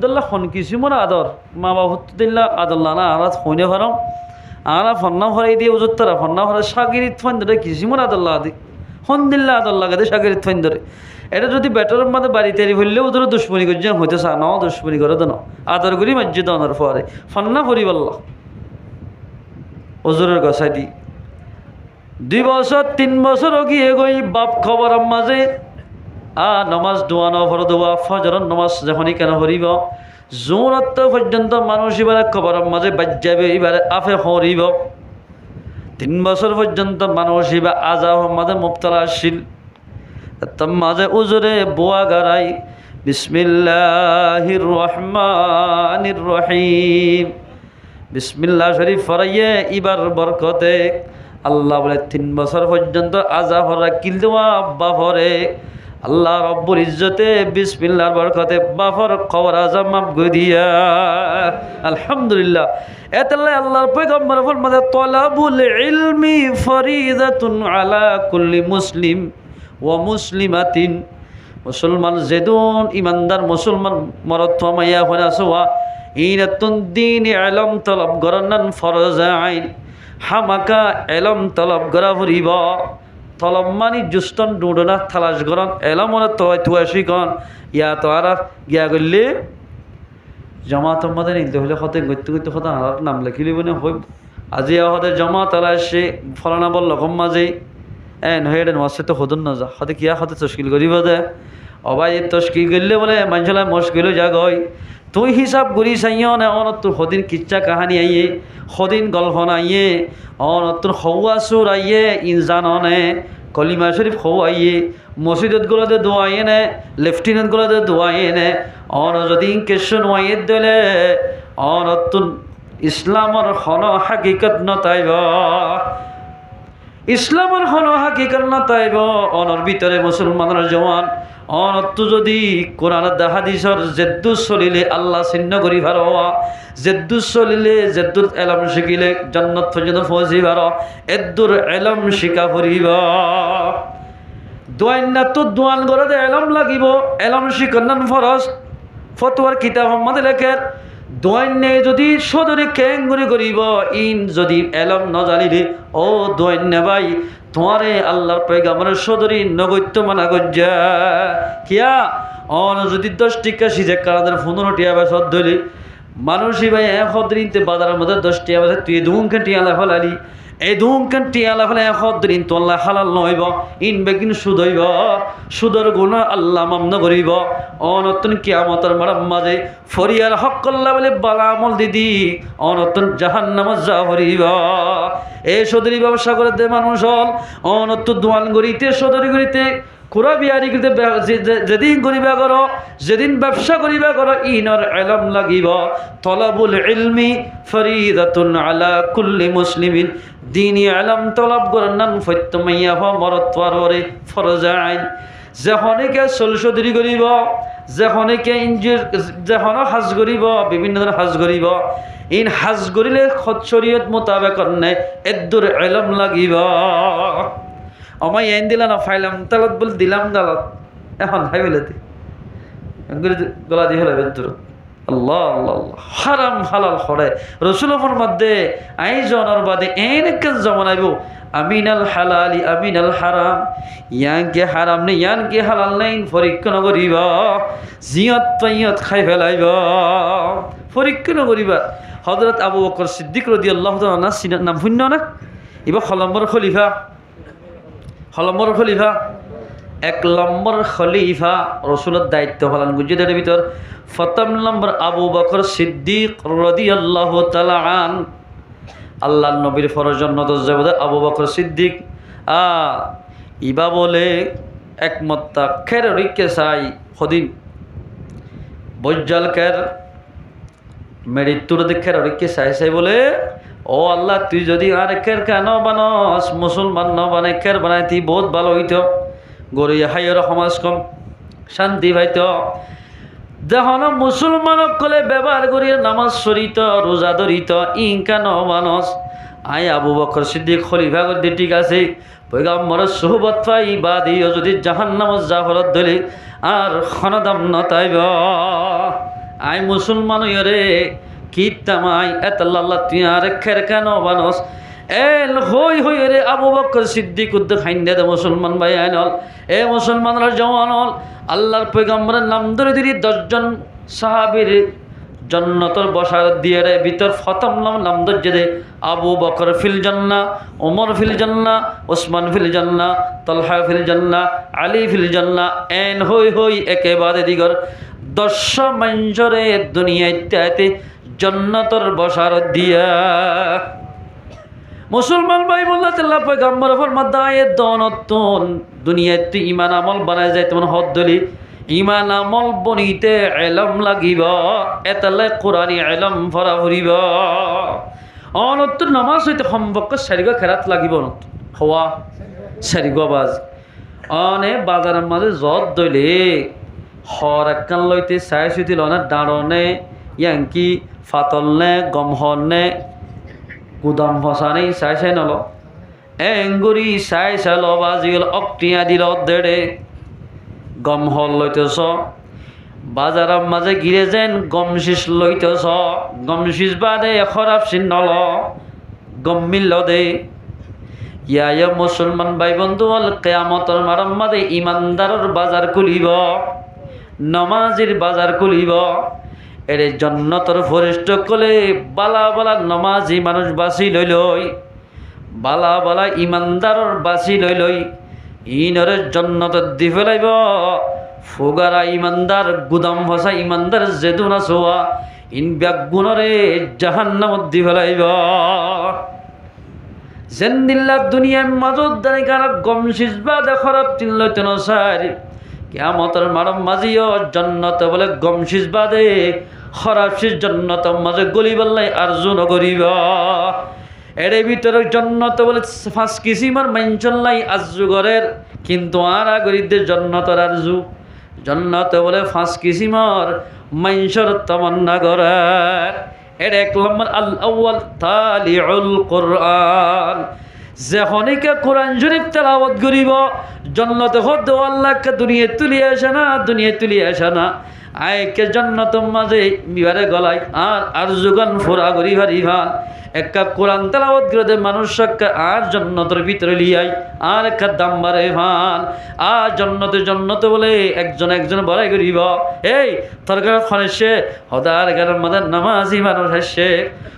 দিল্লা খন কিছু মোর আদর মা বাবা দিল্লা আদল্লা না আর হইনে ভারম আর ফন্না ভরাই দিয়ে উজুর তারা ফন্না ভরা সাগিরিত ফান ধরে কিছু মোর আদল্লা আদি হন দিল্লা আদল্লা গাদে সাগিরিত ফান ধরে এটা যদি বেটারের মধ্যে বাড়ি তৈরি হইলেও ওদের দুশ্মনী করছে হইতে চা ন দুশ্মনী করে দেন আদর করি মাজ্জি দনের পরে ফন্না ভরি বলল ওজুরের গছাই দি 2 বছর 3 বছর গিয়ে গই বাপ খবর মাঝে নমাজ দোয়ানো ভর দোয়া ফজর নমাজ যখনই কেন হরিব জোরত্ব পর্যন্ত মানুষ এবারে খবর মাঝে বাজ্যাবে এবারে আফে হরিব 3 বছর পর্যন্ত মানুষ এবার আজাব মাঝে মুবতলা আসছিল তার মাঝে উজুরে বোয়া গারাই বিসমিল্লাহির রহমানির রহিম বিসমিল্লাহ শরীফ ফরাইয়ে ইবার বরকতে আল্লাহ বলে 3 বছর পর্যন্ত আজাব রাখিল দেওয়া বাফরে আল্লাহ রব্বুল ইজ্জতে বিসমিল্লাহর বরকতে বাফর খবর আজাব মাফ করে দিয়া আলহামদুলিল্লাহ এতাল্লাহ আল্লাহর পয়গম্বর ফরমাতে তলাবুল ইলমি ফরিদাতুন আলা কুল্লি মুসলিম ওয়া মুসলিমাতিন মুসলমান জেদুন ইমানদার মুসলমান মরদ মাইয়া হনা সোয়া ইনাতুন দিন ইলম তলব গরনান ফরজ আইন হামাকা ইলম তলব গরা ভরিব তলব মানি জুস্তন ডুডনা থালাশ গরন ইলম ওনা তুয়াশি কন ইয়া তো আর গিয়া গল্লে জামাত মধ্যে নিতে হলে হতে গইতে গইতে হতে আর নাম লিখিলি বনে হই আজি হতে জামাত আলাসে ফলানা বল লকম মাঝে নহেড নমাজে তো হদন না যা হতে কিয়া হতে তশকিল করিব দে অবাই তশকিল করলে বলে মানুষলা মুশকিল যা গই তুই হিসাব করি চাইও না তোর সদিন কিচ্ছা কাহানি আইয়ে সদিন গল্প আইয়ে তোর হওয়া সুর আইয়ে ইনজান নে কলিমা শরীফ হও আইয়ে মসজিদত গুলোতে দোয়াইয়ে নে লেফটেন্যান্ট গুলোতে দোয়াইয়ে নে যদি কেশন ওয়াইয়ে দিলে তোর ইসলামর হন হাকিকত নতাইব ইসলামের হন হাকিকত নতাইব অনর ভিতরে মুসলমানের জওয়ান অনত্তু যদি কোরআন হাদিসর জেদ্দুস চলিলে আল্লাহ চিহ্ন করি ভার জেদ্দুস চলিলে জেদ্দুর এলম শিকিলে জান্নাত পর্যন্ত পৌঁছি ভার এদ্দুর এলম শিকা ফুরিব দোয়াইনা তো দোয়ান গড়ে এলম লাগিব এলম শিকন্নান ফরজ ফতোয়ার কিতাব আমাদের লেখের দোয়াইনে যদি সদরে কেঙ্গুরি করিব ইন যদি এলম নজালিলে ও দোয়াইনে ভাই তোমারে আল্লাহর পয়গাম্বরের সদরি নগত্য মানা গজ্জা কিয়া যদি 10 টিকা সিজে কারাদের 15 টিয়া বা সদ ধইলি মানুষই ভাই এক হদরিনতে বাজারের মধ্যে 10 টিয়া বাজে তুই দুমখান টিয়া লাফালালি এই দুমখান টিয়া লাফালে এক হদরিন তো আল্লাহ হালাল নইব ইন বেকিন সুদ হইব সুদর গুনাহ আল্লাহ মাফ না করিব অনতন কিয়ামতের মাঝে ফরিয়ার হক আল্লাহ বলে বালা আমল দিদি অনতন জাহান্নামে যা হরিব এই সদরি ব্যবসা করে দে মানুষ হল অনত দোয়ান গড়িতে সদরি গড়িতে কুরা বিয়ারি গড়িতে যেদিন করিবা করো যেদিন ব্যবসা করিবা করো ইনর ইলম লাগিব তলাবুল ইলমি ফরিদাতুন আলা কুল্লি মুসলিমিন দিনী ইলম তলব করনান ফত্যমাইয়া মরতওয়ারে ফরজ আইন যেখনকে সলসদরি করিব যেখনকে ইঞ্জির যেখন হাজ করিব বিভিন্ন ধরনের হাজ করিব ইন হাজ করিলে শরীয়ত মোতাবেক নাই এদ্দুর ইলম লাগিব আমায় এন দিলা না ফাইলাম তালত বল দিলাম দালত এখন হাইবেলাতে গলা দিয়ে হলে এদ্দুর আল্লাহ আল্লাহ হারাম হালাল খড়ে রসুলফর মধ্যে আইজনের বাদে এনেকে জমানাইব আমিনাল হালালি আমিনাল হারাম ইয়ানকে হারাম নেই ইয়ানকে হালাল নেই পরীক্ষা নকরিব জিয়ত পাইয়ত খাই ফেলাইব পরীক্ষা নকরিবা হযরত আবু বকর সিদ্দিক রাদিয়াল্লাহু তাআলা নাম শূন্য না এবার খলম্বর খলিফা 1 নম্বর খলিফা রসুলের দায়িত্ব পালন গুজরাটের ভিতর প্রথম নম্বর আবু বকর সিদ্দিক রাদিয়াল্লাহু তাআলা আন আল্লাহর নবীর ফরজনত জবাদে আবু বকর সিদ্দিক ইবা বলে একমত খের রিকে চাই সদিন বৈজালকের মৃত্যুর দেখের রিকে চাই বলে ও আল্লাহ তুই যদি আর খের কেন বানস মুসলমান ন বানাই খের বানাই তুই বহুত ভালো হইত গড়িয়া হাইয়ের সমাজ কম শান্তি পাইত যখন মুসলমান কলে ব্যবহার করিয়া নামাজ সরিত রোজা ধরিত ইনকা ন মানুষ আই আবু বকর সিদ্দিক খলিফা করে ঠিক আছে পয়গম্বরের সুহবত পাই বা দিও যদি জাহান্নামত যা ফলত ধরে আর খনদাম নতাইব আই মুসলমান হইরে কি তামাই এতাল্লাহ তুই আর খের কেন বানস এল হই হই রে আবু বকর সিদ্দিক উদ্দ খাইন্দে দে মুসলমান ভাই আইনল এ মুসলমানরা জওয়ান হল আল্লাহর পয়গম্বরের নাম ধরে দিলি 10 জন সাহাবীর জান্নাতের বসার দিয়ে রে ভিতর প্রথম নাম ধরে দে আবু বকর ফিল জান্নাহ ওমর ফিল জান্নাহ ওসমান ফিল জান্নাহ তালহা ফিল জান্নাহ আলী ফিল জান্নাহ এন হই হই একেবারে দিগর 10 মঞ্জরে দুনিয়াতে জান্নাতের বসার দিয়া মুসলমান ভাই বললা তাল্লাহ পয়গম্বর ফরমাত দায়ে দনতন দুনিয়াতে ঈমান আমল বানায় যায় তেমন হদ দলি ঈমান আমল বনিতে ইলম লাগিব এতালে কোরআনি ইলম পড়া ফুরিব অনত নামাজ হইতে সম্পর্ক সারিগ খেরাত লাগিব হওয়া সারিগ বাজ অনে বাজারের মাঝে যত দইলে হর একখান লইতে চাই চুতি লনে দাঁড়নে ইয়াঙ্কি ফাতলনে গমহনে গুদাম ফসানে চাই চাই নল এঙ্গুরি চাই চাই লবা যিগল অক্টিয়া দিল দেড়ে গম হল লইতেছ বাজারের মাঝে গিরে যেন গম শীষ লইতেছ গম শীষ বাদে খরাব চিন নল গম মিল দে ইয়া মুসলমান ভাই বন্ধু হল কেয়ামতর মারাম মাদে ইমানদারের বাজার খুলিব নমাজির বাজার খুলিব এরে জন্নতর ফরিষ্ট কলে বালা বালা নমাজি মানুষ বাঁচি লই লই বালা বালা ইমানদারর বাঁচি লই লই ইনরে জন্নত দি ফেলাইব ফুগারা ইমানদার গুদাম ফসা ইমানদার জেদুনা সোয়া ইন ব্যাগুণরে জাহান্নামত দি ফেলাইব জেন্দিল্লা দুনিয়ার মাজত দাঁড়ি কারা গম সিজবা দেখরাব তিনলইতে নসারি কিয়ামতের মারম মাঝিও জন্নত বলে গম সিজবা দে খরাব সিজ জন্নত মাঝে গলি বললাই আরজু নগরিব এর ভিতরে জন্নত বলে 5 কিসিমের মাইনচল্লাই আরজু গরের কিন্তু আর আগরিদের জন্নতর আরজু জন্নত বলে 5 কিসিমের মাইনসর তামান্না গরের এর 1 নম্বর আল আউয়াল তালিউল কোরআন যখনইকে কোরআন শরীফ তেলাওয়াত করিব জন্নতে হদ আল্লাহকে দুনিয়া তুলিয়ে আসে না আয়কে জন্নত মাঝে বিবারে গলায় আর যুগান ফোরা করি ভারিভান একটা কোরআন তেলাওয়াত করে মানুষকে আর জন্নতের ভিতরে লিয়াই আর একটা দাম বাড়ে ভান আর জন্নতে বলে একজন বড়াই করিব এই তরকার খনেছে হদার গানের মাঝে নামাজি মানুষ আসছে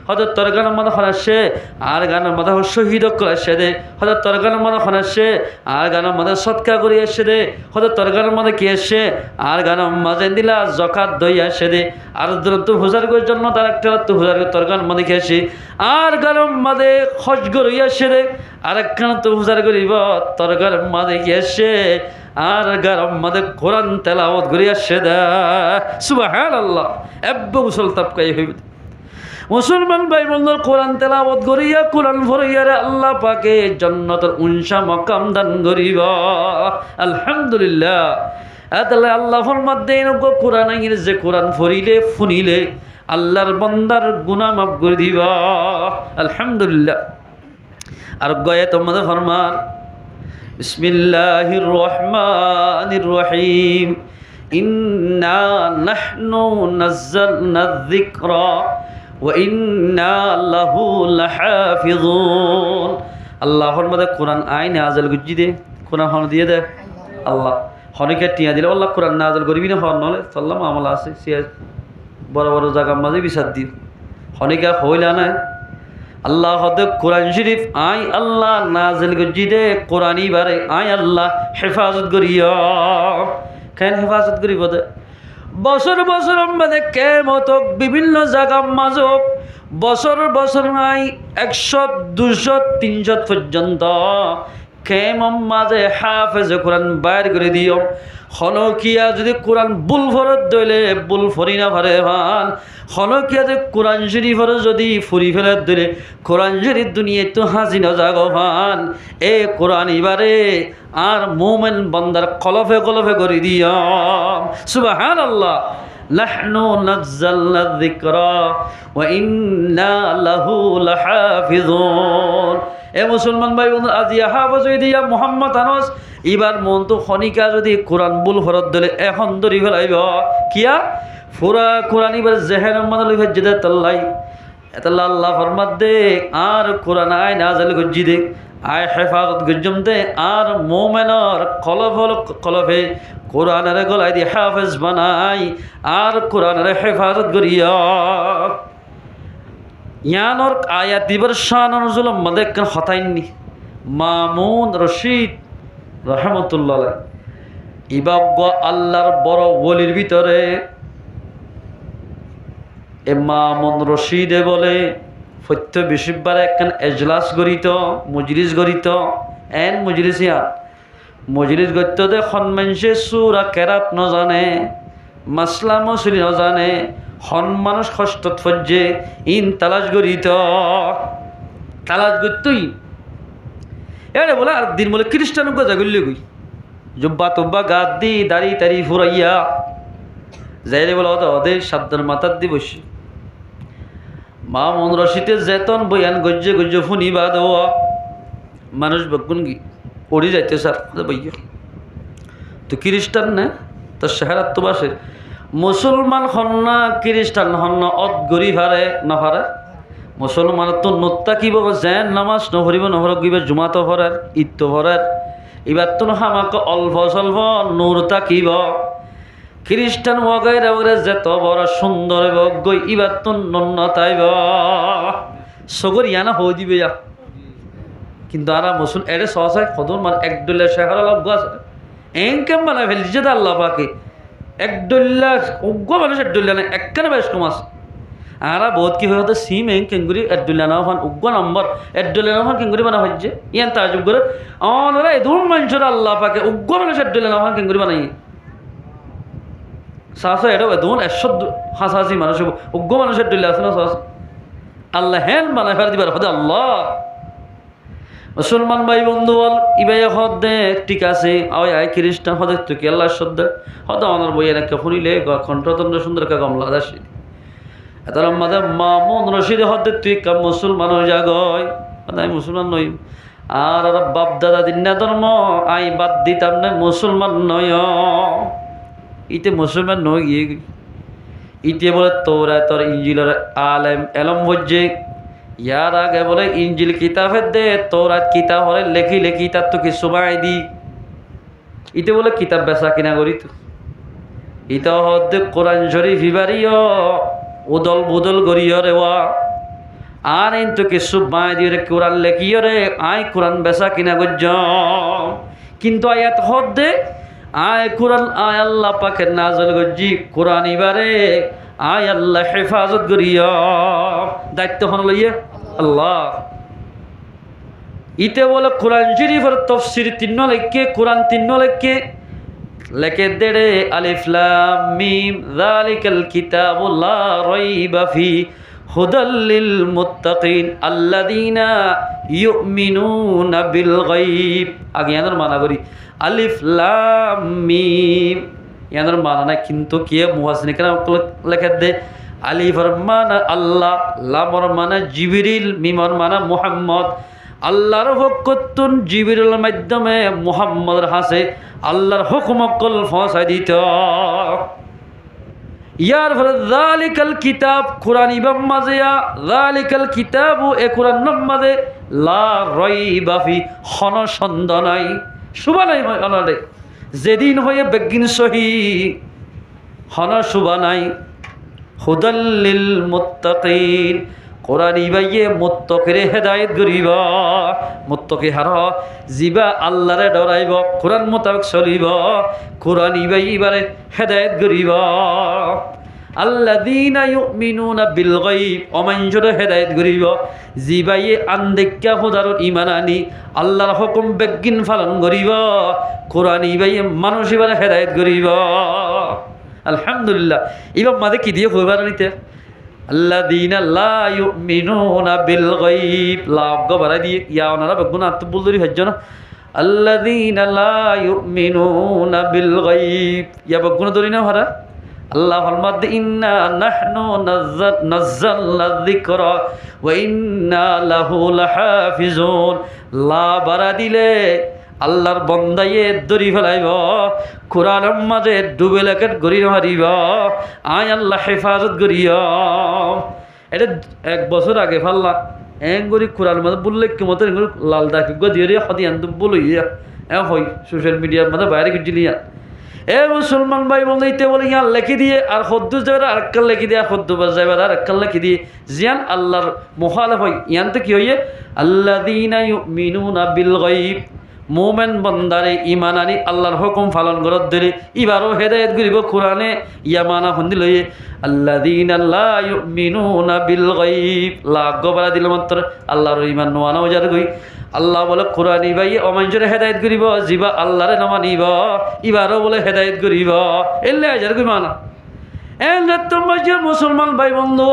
হয়তো তরকারের মাথা খনাচ্ছে আর গানের মাথা শহীদ করে আসছে দে হয়তো তরকারের মাথা খনাচ্ছে আর গানের মাথা সৎকা করে আসছে দে হয়তো তরকারের মাথা কি আসছে আর গানের মাঝে দিলা জকাত দই আসছে দে আর তো হুজার করে জন্য তার একটা তো হুজার তরকার মাঝে খেয়েছি আর গানের মাঝে খজ করে আসছে দে আর একখান তো হুজার করিব তরকার মাঝে কি আসছে আর গরম মাঝে কোরআন তেলাওয়াত করে আসছে দে সুবহানাল্লাহ এব্বু মুসল তাপকাই হইবে মুসলমান ভাই বন্ধুর কোরআন তেলাওয়াত করিয়া কোরআন ভরিয়ারে আল্লাহ পাকে জান্নাতের উনসা মাকাম দান করিব আলহামদুলিল্লাহ আতালে আল্লাহ ফরমাত দেন কোরআন আইন যে কোরআন ফরিলে ফুনিলে আল্লাহর বান্দার গুনাহ মাফ করে দিব আলহামদুলিল্লাহ আর গয়ে তোমাদের ফরমান বিসমিল্লাহির রহমানির রহিম ইন্না নাহনু নাযালনা যিকরা وإنا له لحافظون আল্লাহ ফরমাদে কোরআন আইন নাযিল গুজি দে কোরআন হন দিয়ে দে আল্লাহ হনিকে টিয়া দিলে আল্লাহ কোরআন নাযিল করিবি না হন নলে সাল্লাম আমল আছে সে বড় বড় জায়গা মাঝে বিচার দি হনিকা হইলা না আল্লাহ হদ কোরআন শরীফ আই আল্লাহ নাযিল গুজি দে কোরআনি বারে আই আল্লাহ হেফাজত করিয়া কেন হেফাজত করিব দে বছর বছর আমাদের কেমত বিভিন্ন জায়গা মাজক বছর নাই 100 200 300 পর্যন্ত কেমন মাঝে হাফেজ কোরআন বাইর করে দিও হনকিয়া যদি কোরআন বুল ফরত দইলে বুল ফরি না পারে ভান হনকিয়া যে কোরআন শরীফর যদি ফুরি ফেলে দিলে কোরআন শরীফ দুনিয়ায় তো হাজি না জাগো ভান এ কোরআন এবারে আর মোমেন বান্দার কলফে করে দিও সুবহানাল্লাহ নাহনু নাযালনা যিকরা ওয়া ইন্না লাহু লাহাফিজুন এ মুসলমান ভাই বন্ধু আজি হাফেজ হই দিয়া মুহাম্মদ আনস এবার মন তো খনিকা যদি কোরআন বুল ফরত দিলে এখন ধরি ফেলাইব কিয়া পুরা কোরআন এবার জেহের মধ্যে লই ভেজে দে তাল্লাই এতাল্লা আল্লাহ ফরমাত দে আর কোরআন আয় নাজল গজ্জি দে আয় হেফাজত গজ্জম দে আর মোমেনর কলফে কোরআনের গলায় দিয়ে হাফেজ বানাই আর কোরআনের হেফাজত করিয়া ইয়ানোর আয়াত দিবার শান নজুল মধ্যে কেন হতাইননি মামুন রশিদ রহমতুল্লাহ ইবাব্য আল্লাহর বড় ওলির ভিতরে এ মামুন রশিদে বলে সত্য বেশিবার একখান এজলাস গড়িত মজলিস গড়িত এন মজলিস ইয়া মজলিস গড়িত দে সন্মানসে সুরা কেরাত নজানে মাসলা মসলি নজানে হন মানুষ কষ্টত ফজ্জে ইন তালাশ গড়িত তালাশ গড়তই এরে বলে আর দিন বলে খ্রিস্টান গজা গড়লে গই জুব্বা তুব্বা গাদ দি দাড়ি তাড়ি ফুরাইয়া যাইলে বলে ওদের সাবধান মাথার দি বসে মামুন রশিদে যেতন বয়ান গজ্জে গজ্জে ফুনিবা দেওয়া মানুষ বকুন কি পড়ি যাইতে স্যার বইয়া তো খ্রিস্টান না তো শেহারাত তো বাসে মুসলমান হন্না খ্রিস্টান হন্না অত গরি হারে নহারে মুসলমান তো নোত্তা কি বলবো জেন নামাজ নহরিব নহরক গিবে জুমা তো হরার ঈদ তো হরার এবার তো হামাকে অল্প স্বল্প নূর তাকিব খ্রিস্টান ওগাইরা ওরে যেত বড় সুন্দর গই এবার তো নন্ন তাইব সগর ইয়ানা হয়ে দিবে যা কিন্তু আর মুসল এরে সহসায় কদর মানে একডলে শেহার লগ্গ আছে এন কেম বানায় ফেলছি যে আল্লাহ পাকে একডল্লা উগ্র মানুষ একডল্লা না একখানে বেশ কম আছে আর বহুত কি হয়ে হতো সিম এন কেঙ্গুরি একডল্লা না হন উগ্র নম্বর একডল্লা না হন কেঙ্গুরি বানা হচ্ছে ইয়ান তাজুব করে অনরা এদুম মানুষের আল্লাহ পাকে উগ্র মানুষ একডল্লা না হন কেঙ্গুরি বানাই সাহসা এটাও এদুন একশো হাসাহাসি মানুষ উগ্র মানুষের ডল্লা আছে না সাহস আল্লাহ হেন বানায় ফের দিবার হতে আল্লাহ মুসলমান ভাই বন্ধু বল ইবাই হদ দে ঠিক আছে আয় আয় খ্রিস্টান হদে তুই কি আল্লাহ শ্রদ্ধা হদ আমার বই একটা ফুনিলে কণ্ঠতন্ত্র সুন্দর কা কমলা দাসী এত মাঝে মামুন রশিদে হদে তুই কাম মুসলমান হয়ে যা গয় আমি মুসলমান নই আর বাপ দাদা দিন ধর্ম আই বাদ দিতাম না মুসলমান নয় ইতে মুসলমান নয় গিয়ে ইতে বলে তোরা তোর ইঞ্জিলের আলেম এলম হচ্ছে ইয়ার আগে বলে ইঞ্জিল কিতাবের দে তোরাত কিতাব হলে লেখি লেখি তার তো কিছু বাই দি ইতে বলে কিতাব বেচা কিনা করি তো ইটা হদ্দে কোরআন শরীফ ইবারিও উদল বুদল করিও রে ওয়া আর ইন তো কিছু বাই দিয়ে রে কোরআন লেখিও রে আই কোরআন বেচা কিনা করছ কিন্তু আয়াত হদ্দে আয় কোরআন আয় আল্লাহ পাকের নাজল গজ্জি কোরআন ইবারে আয় আল্লাহ হেফাজত করিয়া দায়িত্ব হন লইয়ে আল্লাহ ইতে বলে কোরআন শরীফের তফসির তিন্ন লেখকে কোরআন তিন্ন লেখকে লেখে দেড়ে আলিফ লাম মিম যালিকাল কিতাবু লা রাইবা ফি হুদাল লিল মুত্তাকিন আল্লাযীনা ইউমিনুনা বিল গায়ব আগে ইয়াদের মানা করি আলিফ লাম মিম ইয়াদের মানা না কিন্তু কে মুহাসসিনিকরা লেখে দে আলিফর মানা আল্লাহ লামর মানা জিবরিল মিমর মানা মুহাম্মদ আল্লাহর হুকুম জিবরিলের মাধ্যমে মুহাম্মদের হাসে আল্লাহর হুকুম কল ফসাই দিত ইয়ার ফলে যালিকাল কিতাব কুরআন ইবাম মাজিয়া যালিকাল কিতাবু এ কুরআন নামাজে লা রাইবা ফি হন সন্দেহ নাই শুবা নাই হয় অনারে যেদিন হয়ে বেগিন সহি হন শুবা নাই হুদাল লিল মুত্তাকিন কোরআন ইবাইয়ে মুত্তাকিরে হেদায়েত করিব মুত্তাকি হার জিবা আল্লাহরে ডরাইব কোরআন মোতাবেক চলিব কোরআন ইবাইবারে হেদায়েত করিব আল্লাযীনা ইউমিনুনা বিল গায়ব অমানজুরে হেদায়েত করিব জিবাইয়ে আনদেক্কা খোদার ঈমান আনি আল্লাহর হুকুম বেগিন পালন করিব কোরআন ইবাইয়ে মানুষ ইবারে হেদায়েত করিব আলহামদুলিল্লাহ ইবাম মাদে কি দিয়ে কইবার নিতে আল্লাযীনা লা ইউমিনুনা বিল গায়ব লাভ গবরা দিয়ে ইয়া ওনারা বেগুনা তো বলদরি হজ্জ না আল্লাযীনা লা ইউমিনুনা বিল গায়ব ইয়া বেগুনা দরি না হারা আল্লাহ ফরমাদ ইন্না নাহনু নাযালনা যিকরা ওয়া ইন্না লাহু লাহাফিজুন লা বারা দিলে আল্লাহর বন্দাইয়ে দরি ফেলাইব কোরআনের মাঝে ডুবে লেকেট গড়ি মারিব আয় আল্লাহ হেফাজত করিও এটা 1 বছর আগে ফাল্লা এঙ্গরি কোরআন মাঝে বললে কি মতো লাল দাকে গদিয়ে হদিয়ান তো বলইয়া হই সোশ্যাল মিডিয়ার মধ্যে বাইরে গিয়ে এ মুসলমান ভাই বলতে বলে ইয়ান লেখি দিয়ে আর হদ্দু যাবার আরেককাল লেখি দিয়ে আর হদ্দু যাবার আরেককাল লেখি দিয়ে জিয়ান আল্লাহর মুখালেফ হয় ইয়ান তো কি হইয়ে আল্লাযীনা ইউমিনুনা বিল গায়ব মোমেন বন্দারে ইমান আনি আল্লাহর হুকুম পালন করত ধরে এবারও হেদায়েত করিব কোরআনে ইয়ামানা হন্দি লইয়ে আল্লাযীনা লা ইউমিনুনা বিল গায়ব লা গবরা দিল মাত্র আল্লাহর ইমান নোয়ানো যার গই আল্লাহ বলে কোরআনি ভাই অমাঞ্জরে হেদায়েত করিব জিবা আল্লাহরে নমানিব এবারও বলে হেদায়েত করিব এলে হাজার কই মানা এলে তোমরা যে মুসলমান ভাই বন্ধু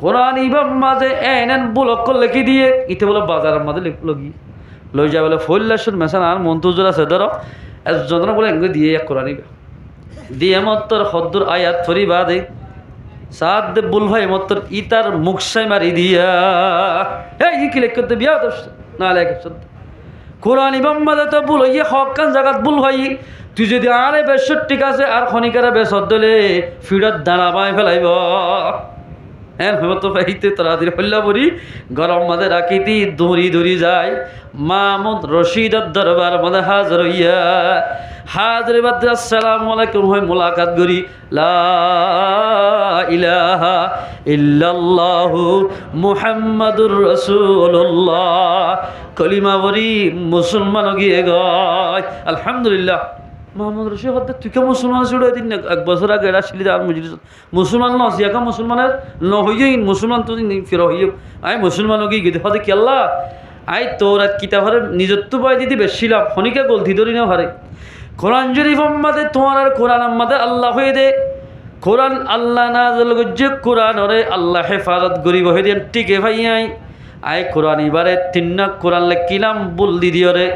কোরআন ইবাম মাঝে এনেন বুলক লেখি দিয়ে ইতে বলে বাজারের মাঝে লগি লই যা বলে ফল্লাসুর মেশান আর মন্তুজুর আছে ধরো একজন বলে এঙ্গে দিয়ে কোরআন ইবা দিয়ে মত্তর হদ্দুর আয়াত ফরি বাদে সাদ দে বুল ভাই মত্তর ইতার মুখসাই মারি দিয়া এই কি লেখ করতে বিয়া দোষ না লেখে সত্য কোরআন ইবাম মাঝে তো বুল ইয়ে হকান জাগাত বুল ভাই তুই যদি আরে বেশ ঠিক আছে আর খনিকারা বেশ দলে ফিরত দাঁড়াবাই ফেলাইব হ্যাঁ তো পাইতে তাড়াতাড়ি হল্লা বলি গরম মাঝে রাখিতি দৌড়ি দৌড়ি যায় মাহমুদ রশিদের দরবার মাঝে হাজর হইয়া হাজরে বাদ আসসালামু আলাইকুম হয় মোলাকাত করি লা ইলাহা ইল্লাল্লাহু মুহাম্মাদুর রাসূলুল্লাহ কলিমা বলি মুসলমান গিয়ে গয় আলহামদুলিল্লাহ মোহাম্মদ রশিদ হতে তুই কে মুসলমান ছুড়ে দিন না 1 বছর আগে এরা ছিল আর মজলিস মুসলমান ন সিয়াকা মুসলমানের ন হইই মুসলমান তো ফির হইও আই মুসলমান গিয়ে গিয়ে হতে কি আল্লাহ আই তোরা কিতাবের নিজত্ব পাই দিদি বেশিলাম খনিকা গলতি ধরি না হারে কোরআন শরীফ আমাদের তোমার আর কোরআন আমাদের আল্লাহ হয়ে দে কোরআন আল্লাহ নাযিল করছে কোরআন ওরে আল্লাহ হেফাজত করিব হয়ে দেন টিকে ভাই আই কোরআন এবারে 3 না কোরআন লিখিলাম বল দি দিও রে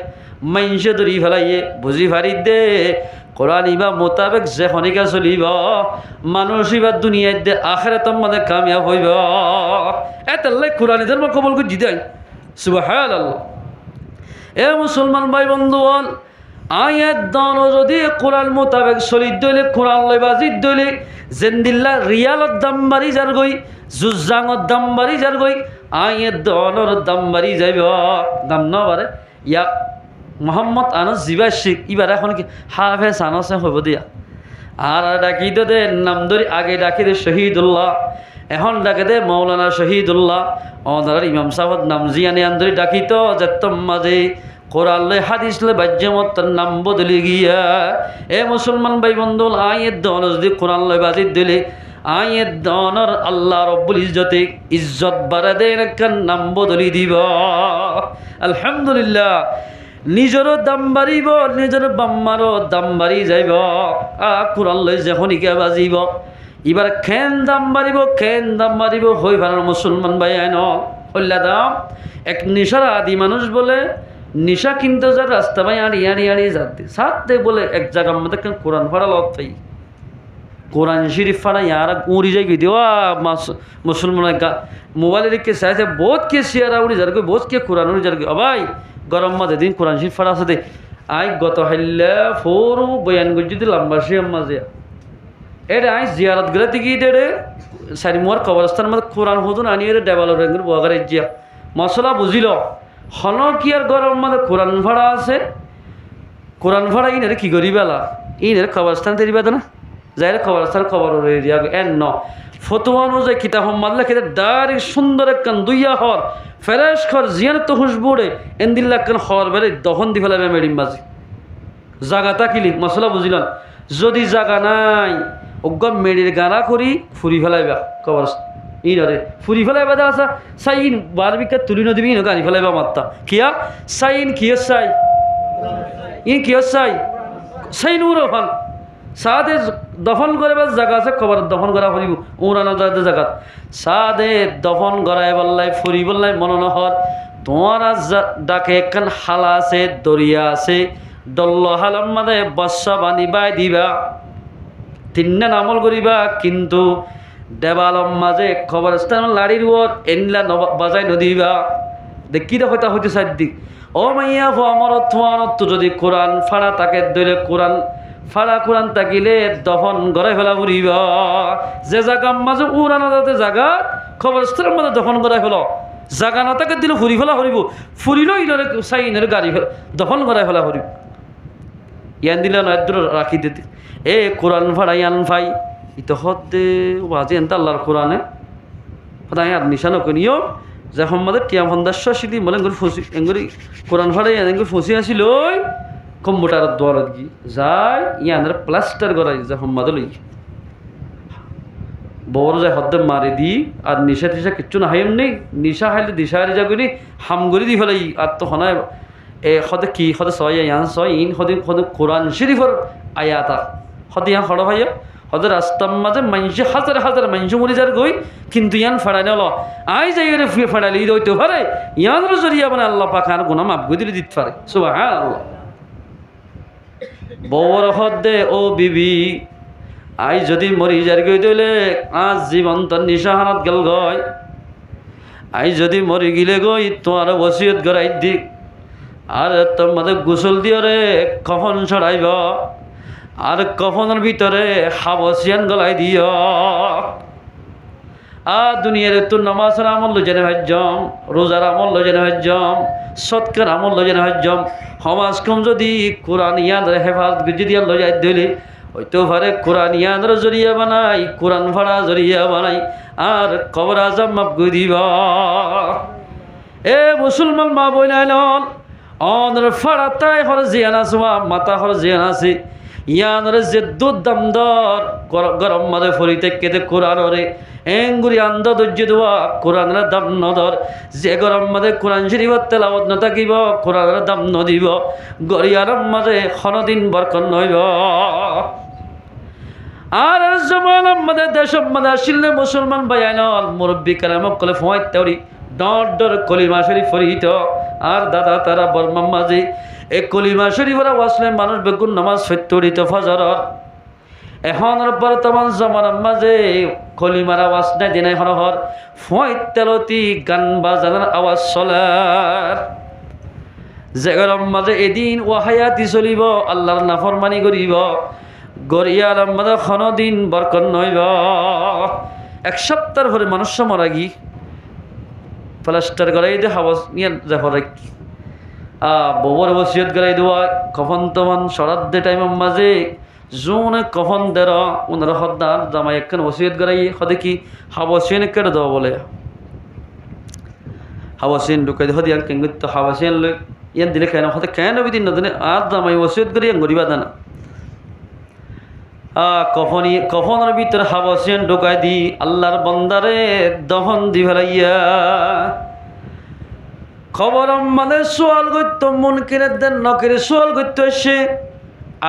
মাইনসে ধরি ফেলাইয়ে বুঝি ফারি দে কোরআন ইবা মোতাবেক যে খনিকা চলিব মানুষ ইবার দুনিয়ায় দে আখিরাতের মধ্যে কামিয়াব হইব এতাল্লাই কোরআন ধর্ম কবুল করে জিদাই সুবহানাল্লাহ এ মুসলমান ভাই বন্ধুগণ আয়াত দান যদি কোরআন মোতাবেক চলিত দইলে কোরআন লইবা জিদ দইলে জেন্দিল্লা রিয়ালত দাম বাড়ি যার গই জুজাঙত দাম বাড়ি যার গই আয়াত দানের দাম বাড়ি যাইব দাম ন বারে ইয়া মোহাম্মদ আনাস জিবাশিক এবার এখন কি হাফেজ আনাসে হইব দিয়া আর ডাকি দে নাম ধরি আগে ডাকি দে শহীদুল্লাহ এখন ডাকে দে মৌলানা শহীদুল্লাহ ওনার ইমাম সাহেব নাম জিয়ানি আন্দরি ডাকি তো যেতম মাঝে কোরআন লই হাদিস লই বাজ্যমত নাম বদলি গিয়া এ মুসলমান ভাই বন্ধু আয়াত দন যদি কোরআন লই বাজিত দিলে আয়াত দনর আল্লাহ রব্বুল ইজ্জতে ইজ্জত বাড়া দেন একটা নাম বদলি দিব আলহামদুলিল্লাহ নিজেরও দাম বাড়িব নিজের বাম্মারও দাম বাড়ি যাইব কোরআন লই যখনইকে বাজিব এবার খেন দাম বাড়িব হই ভালো মুসলমান ভাই আইন হল্লা দাম এক নিশার আদি মানুষ বলে নিশা কিনতে যার রাস্তা ভাই আড়ি যাতে সাথে বলে এক জায়গার মধ্যে কোরআন ফাড়া লত পাই কোরআন শরীফ ফাড়া ইয়ারা উড়ি যাই গিয়ে দেওয়া মুসলমান মোবাইলে রেখে চাইছে বহুত কে শিয়ারা উড়ি যার বহুত কে কোরআন উড়ি যার ভাই গরম মাঝে দিন কোরআন শরীফ ফাড়া আছে দে আই গত হাইল্লা ফোরু বয়ান গজি দিলাম বাসিয়াম মাঝে এটা আই জিয়ারত গেলে থেকে দে সারিমুয়ার কবরস্থান মধ্যে কোরআন হুদুন আনিয়ে ডেভেলপ রেঙ্গুর বগারে জিয়া মশলা বুঝিল হন কি আর গরম মাঝে কোরআন ভাড়া আছে কোরআন ভাড়া ইনের কি করি বেলা ইনের কবরস্থান তেরি বেদা না যাই কবরস্থান খবর দিয়া এন ন ফতোয়া অনুযায়ী কিতাব মাদলা খেতে দাঁড়ি সুন্দর একখান দুইয়া হর ফেরেশ খর জিয়ান তো হুসবুড়ে এন্দিল্লা একখান হর বেড়ে দহন দি ফেলাবে মেডিম বাজি জাগাতা কিলি মশলা বুঝিলাম যদি জাগা নাই অজ্ঞ মেডির গানা করি ফুরি ফেলাইবা কবরস্থান ইনরে ফুরি ফেলাইবা দা আসা সাইন বারবিকা তুলি নদী ইন গানি ফেলাইবা মাত্তা কিয়া সাইন কিয় সাই ইন কিয় সাই সাইন উরফান সাদে দফন করে জায়গা আছে খবর দফন করা ফুরিব উড়ানো যাতে জায়গা সাদে দফন করাই বললাই ফুরি বললাই মনোনহর তোমার ডাকে একখান হালা আছে দরিয়া আছে ডল্ল হালার মাঝে বর্ষা বাঁধিবাই দিবা 3 দিন আমল করিবা কিন্তু দেবালম মাঝে খবরস্থান লাড়ির ওর এনলা বাজাই নদিবা দেখি দেখো তা হইতে চারদিক ও মাইয়া ফো আমার অর্থ যদি কোরআন ফাড়া তাকে দইলে কোরআন ফাড়া কোরআন তাকিলে দফন গড়াই ফেলা ফুরিব যে জায়গার মাঝে উড়ানো যাতে জায়গা খবরস্থানের মাঝে দফন গড়াই ফেল জায়গা না তাকে দিলে ফুরি ফেলা ফুরিব ফুরিল ইনরে সাইনের গাড়ি দফন গড়াই ফেলা ফুরিব ইয়ান দিলে নয় রাখি দিতে এ কোরআন ফাড়াই আন ভাই ইতো হদ্দে বাজে এনতা আল্লাহর কোরআনে ফাড়াই আর নিশানো করিও যে সম্মাদের টিয়া ফন্দাস্য সিদি বলে এগুলো ফসি এগুলি কোরআন ফাড়াই এগুলো ফসি আসিল কম্পিউটারের দোয়ারত গিয়ে যায় ইয়ানের প্লাস্টার করাই যে সম্মাদ লই বড় যায় হদ্দে মারি দি আর নিশা টিশা কিচ্ছু না হাইম নেই নিশা হাইলে দিশা হারি যাগুনি হামগরি দি ফেলাই আর তো হনায় এ সদে কি সদে ছয় ইয়ান ছয় ইন সদে সদে কোরআন শরীফর আয়াতা সদে ইয়ান সড় ভাইয়া সদে রাস্তার মাঝে মানুষ হাজার হাজার মানুষ মরি যার গই কিন্তু ইয়ান ফেড়াই নল আই যাই রে ফেড়াইলে ঈদ হইতে পারে ইয়ানের জরিয়া মানে আল্লাহ পাক আর গুনাহ মাফ করে দিতে পারে সুবহানাল্লাহ বড় হদ্দে ও বিবি আই যদি মরি যার গই দিলে আজ জীবন তোর নিশাহানত গেল গয় আই যদি মরি গিলে গই তোমার ওসিয়ত গড়াই দিক আর তোর মধ্যে গোসল দিও রে কফন ছড়াইব আর কফনের ভিতরে হাবসিয়ান গলাই দিও আর দুনিয়ার তোর নামাজের আমল জেনে হজ্জম রোজার আমল জেনে হজ্জম সৎকার আমল জেনে হজ্জম সমাজ কম যদি কোরআন ইয়াদের হেফাজত যদি আল্লাহ যাই দিলে হয়তো পারে কোরআন ইয়াদের জরিয়া বানাই কোরআন ভাড়া জরিয়া বানাই আর কবর আজম মাফ করে দিব এ মুসলমান মা বই নাই নল অনর ফাড়া তাই হর জিয়ান আসবা মাতা হর জিয়ান আছে ইয়ানরে যে দুধ দাম দর গরম মাদে ফরিতে কেতে কোরআন রে এঙ্গুরি আন্দ ধৈর্য দেওয়া কোরআনের দাম নদর যে গরম মাদে কোরআন শরীফত তেলাওয়াত ন থাকিব কোরআনের দাম নদিব গরিয়ার মাদে খনদিন বরকন নইব আর জমান মাদে দেশ মাদে আসিলে মুসলমান বায়ানল মুরব্বী কালামক কলে ফোয়াইত তেউরি ডর ডর কলিমা শরীফ ফরিত আর দাদা তারা বর্মাম মাঝে এই কলিমা শরীফরা ওয়াসলে মানুষ বেগুন নামাজ ফেত্তরিত ফজরত এখন বর্তমান জমানার মাঝে কলিমার আওয়াজ নাই দিনাই হরহর ফয়তেলতি গান বাজানোর আওয়াজ চলার যে গরম মাঝে এদিন ও হায়াতি চলিব আল্লাহর নাফরমানি করিব গরিয়ার মাঝে খনদিন বরকন নইব এক সপ্তাহ পরে মানুষ মরা গি প্লাস্টার গড়াই দিয়ে হাওয়াজ নিয়ে যাফর ববর বসিয়ত গড়াই দেওয়া কফন তখন সরাত দে টাইমের মাঝে জোনে কফন দের ওনার হদ্দার জামাই একখান বসিয়ত গড়াই হদে কি হাবসিয়ান কেটে দেওয়া বলে হাবসিয়ান ঢুকাই হদি আর কেঙ্গুত হাবসিয়ান লই ইয়ান দিলে কেন হতে কেন বিদিন নদিনে আর জামাই বসিয়ত গড়ি গরিবা দানা কফনের ভিতরে হাবসিয়ান ঢুকাই দি আল্লাহর বন্দারে দহন দি ফেলাইয়া খবর মানে সোয়াল করত মন কিনে দেন নকিরে সোয়াল করতে এসে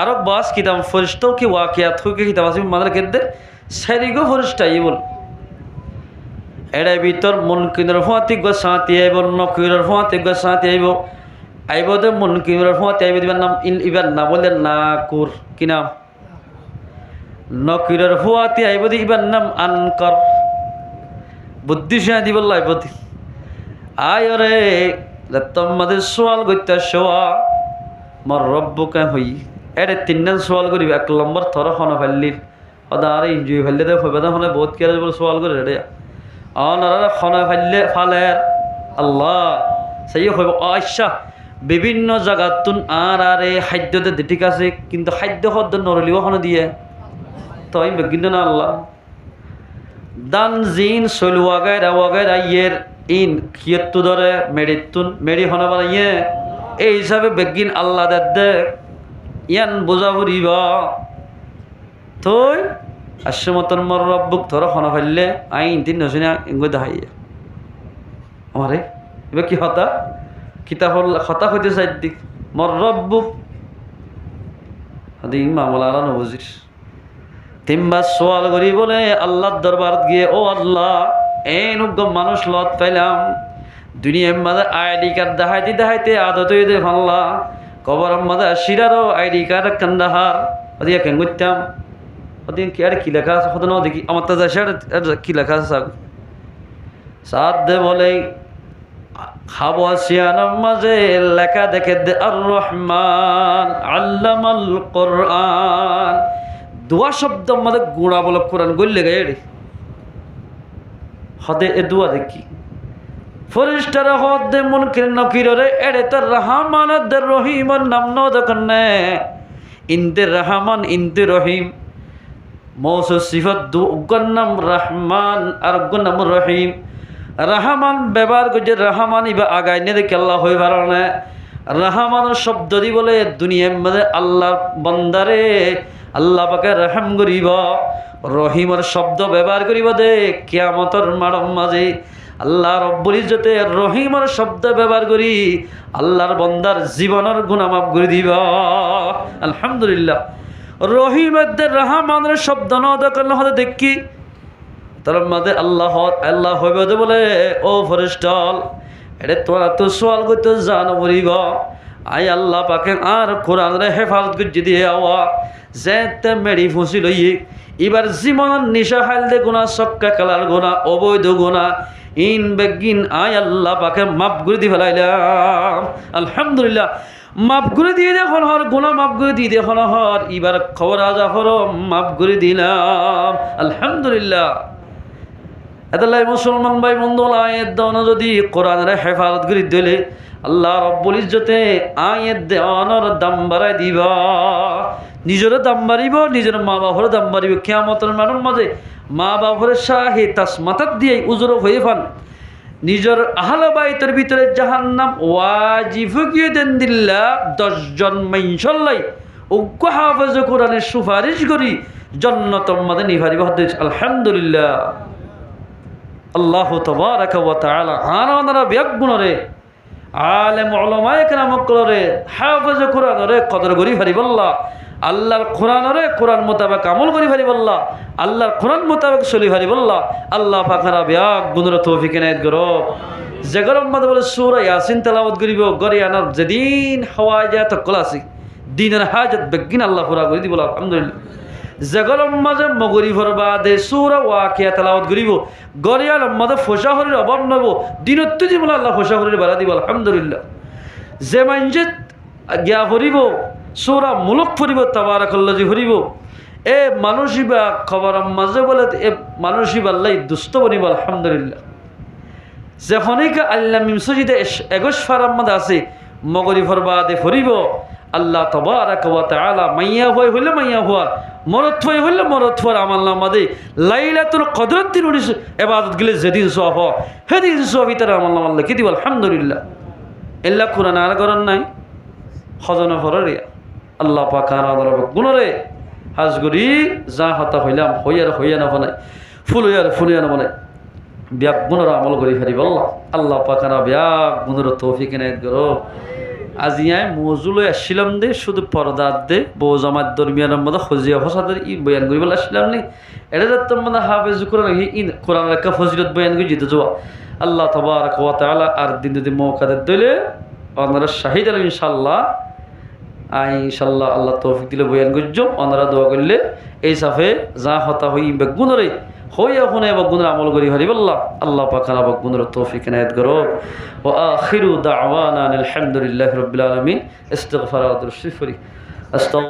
আরো বাস কিতাম ফরিস্ত কি ওয়াকিয়া থুকে কিতাব আছে মাদার কেদে সেরিগো ফরিস্তাই বল এড়াই ভিতর মন কিনের ফাঁতি গো সাঁতি আইব নকিরের ফাঁতি গো সাঁতি আইব আইব দে মন কিনের ফাঁতি আইব দিবার নাম ইবার না বলে না কুর কি নাম নকিরের ফাঁতি আইব দি ইবার নাম আনকর বুদ্ধি সাঁ দিব আইব দি আয় রে তোমাদের সোয়াল করতে শোয়া মর রব্বুকে হই এরে তিনজন সোয়াল করিব এক নম্বর থর খন ফেললির সদা আর ইঞ্জুই ফেললে দে ফেবেদা ফোনে বহুত কেয়ার বলে সোয়াল করে রে অনারা খন ফেললে ফালের আল্লাহ সেই হইব আচ্ছা বিভিন্ন জায়গাত তুন আর আরে খাদ্যতে ঠিক আছে কিন্তু খাদ্য শব্দ নরলিও খন দিয়ে তই কিন্তু না আল্লাহ দান জিন চলুয়াগাই ইয়ের ইন খিয়ত্তু ধরে মেডিতুন মেডি হনে বানাইয়ে এই হিসাবে বেগিন আল্লাহ দে ইয়ান বোঝা ফুরিব থই আসমতন মর রব্বুক ধর হন ফেললে আইন তিন নসিনা এঙ্গো দেখাইয়ে আমারে এবার কি হতা কিতাব হতা হইতে চাই দিক মর রব্বুক আদি মামলা আলা নবজির তিনবার সোয়াল করি বলে আল্লাহর দরবারত গিয়ে ও আল্লাহ এনুগ্য মানুষ লত পাইলাম দুনিয়ার মাঝে আইডি কার্ড দেখাইতে আদত দে ফাল্লা কবর মাঝে শিরারও আইডি কার্ড কান্দাহার ওদিকে কেন করতাম ওদিকে কি আর কি লেখা আছে হতো না দেখি আমার তো কি লেখা আছে সাদ দে বলে খাওয়া শিয়ানোর মাঝে লেখা দেখে দে আর রহমান আল্লামাল কোরআন দোয়া শব্দ আমাদের গুণা বলে কোরআন গল্লে গে রে হদে এ দোয়া দেখি ফরিস্টার হদে মুনকির নকিরে এড়ে তার রহমান দের রহিমর নাম ন দকনে ইনদে রহমান ইনদে রহিম মৌসুম সিফত দু নাম রহমান আর নাম রহিম রহমান ব্যবহার করছে রহমান ইবা আগাই নে দেখে আল্লাহ হয়ে পারে রহমানের শব্দ দি বলে দুনিয়ার মধ্যে আল্লাহর বন্দারে আল্লাহ পাকে রহম করিব রহিমর শব্দ ব্যবহার করিব দে কিয়ামতর মাড়ম মাঝে আল্লাহ রব্বুল ইজ্জতে রহিমর শব্দ ব্যবহার করি আল্লাহর বন্দার জীবনের গুনাহ মাফ করে দিব আলহামদুলিল্লাহ রহিমের রহমানের শব্দ ন দেখলে হতে দেখি তার মধ্যে আল্লাহ আল্লাহ হইবে বলে ও ফরিস্টল এটা তোরা তো সোয়াল করতে জানো বলিব আই আল্লাহ পাকে আর কোরআনের হেফাজত করে দিয়ে আওয়া যেতে মেরি ফুসি লইয়ে এবার জীবনের নিশা হাইল দে গুণা সক্কা কালার গুণা অবৈধ গুণা ইন বেগিন আই আল্লাহ পাকে মাফ করে দিয়ে ফেলাইলাম আলহামদুলিল্লাহ মাফ করে দিয়ে দেখুন হর গুণা মাফ করে দিয়ে দেখুন হর এবার খবর আজা হর মাফ করে দিলাম আলহামদুলিল্লাহ এতালাই মুসলমান ভাই বন্ধু আয়ের দেওয়ানো যদি কোরআনের হেফাজত করে দিলে আল্লাহ রব্বুল ইজ্জতে আয়ের দেওয়ানোর দাম বাড়াই দিবা নিজের দাম বাড়িব নিজের মা বাবার দাম বাড়িব কিয়ামতের মানুষ মাঝে মা বাবার শাহে তাসমাতাত দিয়ে উজর হয়ে পান নিজের আহলে বাইতের ভিতরে জাহান্নাম ওয়াজিব গিয়ে দেন দিল্লা 10 জন মাইনশাল্লাই উগ্র হাফেজ কোরআনের সুপারিশ করি জান্নাতের মাঝে নিভারিব আলহামদুলিল্লাহ আল্লাহ তাবারাকা ওয়া তাআলা আনারা বিয়াগুনরে আলেম উলামায়ে কেরাম করে হাফেজ কোরআনরে কদর করি ফারিবাল্লাহ আল্লাহর কোরআনরে কোরআন মোতাবেক আমল করি ফারিবাল্লাহ আল্লাহর কোরআন মোতাবেক চলি ফারিবাল্লাহ আল্লাহ পাকরা বিয়াগুনরে তৌফিক এনায়েত করো যে গরম মধ্যে বলে সূরা ইয়াসিন তেলাওয়াত করিব গরি আনার যেদিন হাওয়াজাত ক্লাসিক দিনের হাজত বেগিন আল্লাহ পুরা করে দিব আলহামদুলিল্লাহ জগলম মাঝে মগরি ভরবাদে সূরা ওয়াকিয়া তেলাওয়াত করিব গরিয়াল মাঝে ফসাহরির অভাব নব দিনত জীবন আল্লাহ ফসাহরির বাড়া দিব আলহামদুলিল্লাহ যে মানজে গিয়া ভরিব সূরা মুলক ভরিব তাবারাকাল্লাজি ভরিব এ মানুষিবা খবর মাঝে বলে এ মানুষিবা আল্লাহ দুষ্ট বনিব আলহামদুলিল্লাহ যখনইকা আল্লাহ মিমসজিদে 21 ফারাম মাঝে আছে মগরি ভরবাদে ভরিব আল্লাহ তাবারাকা ওয়া তাআলা মাইয়া হইলে মাইয়া হওয়ার মরত হইলে মরত হওয়ার আমল নামাদে লাইলাতুল কদরের দিন ইবাদত গেলে যেদিন সওয়াব সেদিন সওয়াব তার আমল নামা লিখে দিব আলহামদুলিল্লাহ ইল্লা কুরআন আর করার নাই খজানা ফররে আল্লাহ পাক আর আদর গুণরে হাজগুরি যা হতা হইলাম হইয়া না বনাই ফুল না বনাই বিয়াক গুণর আমল করি ফেরিব আল্লাহ পাক আর বিয়াক গুণর তৌফিক এনায়েত করো আজিয়ায় মজুলে আসছিলাম দে শুধু পর্দার দে বউ জামাত দরমিয়ানের মধ্যে খজিয়া ফসাদের ই বয়ান করি বলে আসছিলাম নি এটা যাতে মানে হাফেজ কোরআন কোরআন একটা ফজিলত বয়ান করে যেতে যাওয়া আল্লাহ তাবারাকা ওয়া তাআলা আর দিন যদি মৌকাদের দিলে আপনারা শাহিদ আল ইনশাল্লাহ ইনশাল্লাহ আল্লাহ তৌফিক দিলে বয়ান করছ আপনারা দোয়া করলে এই সাফে যা হতা হই বেগুনরে হইয়া শুনে বেগুনের আমল করি হারিবাল্লাহ আল্লাহ পাখানা বেগুনের তৌফিক এনায়েত করো ওয়া আখিরু দাওয়ানা আলহামদুলিল্লাহি রাব্বিল আলামিন ইস্তিগফার ওয়া দুরুদ